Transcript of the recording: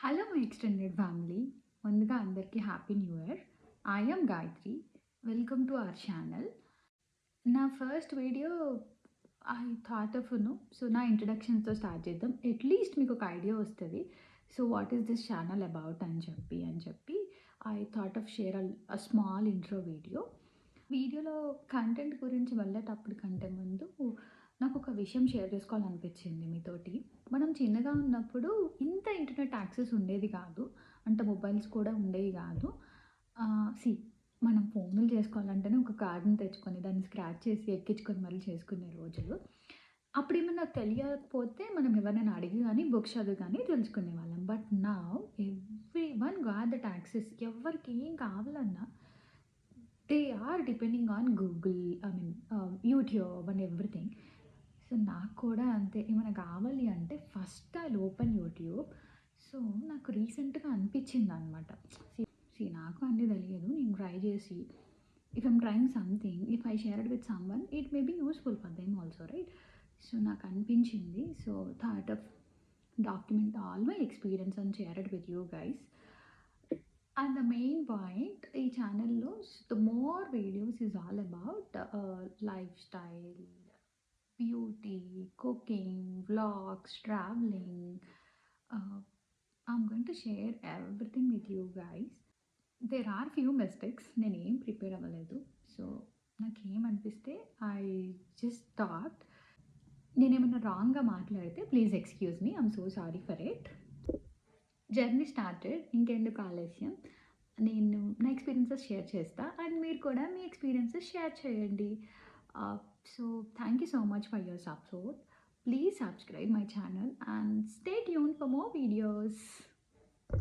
Hello my extended family. ముందుగా అందరికీ happy new year. I am Gayatri. Welcome to our channel. నా first video I thought of so నా ఇంట్రడక్షన్స్తో start చేద్దాం. At least మీకు ఒక ఐడియా వస్తుంది. So what is this channel about అని చెప్పి I thought of share a small intro వీడియోలో కంటెంట్ గురించి వెళ్ళేటప్పుడు కంటే ముందు నాకు ఒక విషయం షేర్ చేసుకోవాలనిపించింది మీతోటి. మనం చిన్నగా ఉన్నప్పుడు ఇంత ఇంటర్నెట్ యాక్సెస్ ఉండేది కాదు. అంటే మొబైల్స్ కూడా ఉండేవి కాదు. సి మనం ఫోన్లు చేసుకోవాలంటేనే ఒక కార్డ్‌ని తెచ్చుకొని దాన్ని స్క్రాచ్ చేసి ఎక్కించుకొని మళ్ళీ చేసుకునే రోజులు. అప్పుడేమన్నా తెలియకపోతే మనం ఎవరినైనా అడిగి గానీ, బుక్స్ చదివి గానీ తెలుసుకునేవాళ్ళం. But now everyone got that access. ఎవ్వరికి ఏం కావాలన్నా they are depending on Google, YouTube and everything. So నాకు కూడా అంతే. ఏమైనా కావాలి అంటే first I will open YouTube. So నాకు రీసెంట్‌గా అనిపించిందనమాట. నాకు అన్నీ తెలియదు. నేను ట్రై చేసి if I'm trying something, if I share it with someone it may be useful for them also, right? So నాకు అనిపించింది. So thought of document all my experience and share it with you guys. And the main point ఈ ఛానల్‌లో the more videos is all about life style, beauty, cooking, vlogs, traveling. I'm going to share everything with you guys. There are few mistakes. నేనేం prepare అవ్వలేదు. So నాకేమనిపిస్తే I just thought నేనేమన్నా రాంగ్‌గా మాట్లాడితే please excuse me. I'm so sorry for it. Journey started. ఇంకెందుకు ఆలస్యం, నేను నా experiences share చేస్తా అండ్ మీరు కూడా మీ ఎక్స్పీరియన్సెస్ షేర్ చేయండి. So thank you so much for your support. Please subscribe my channel and stay tune for more videos.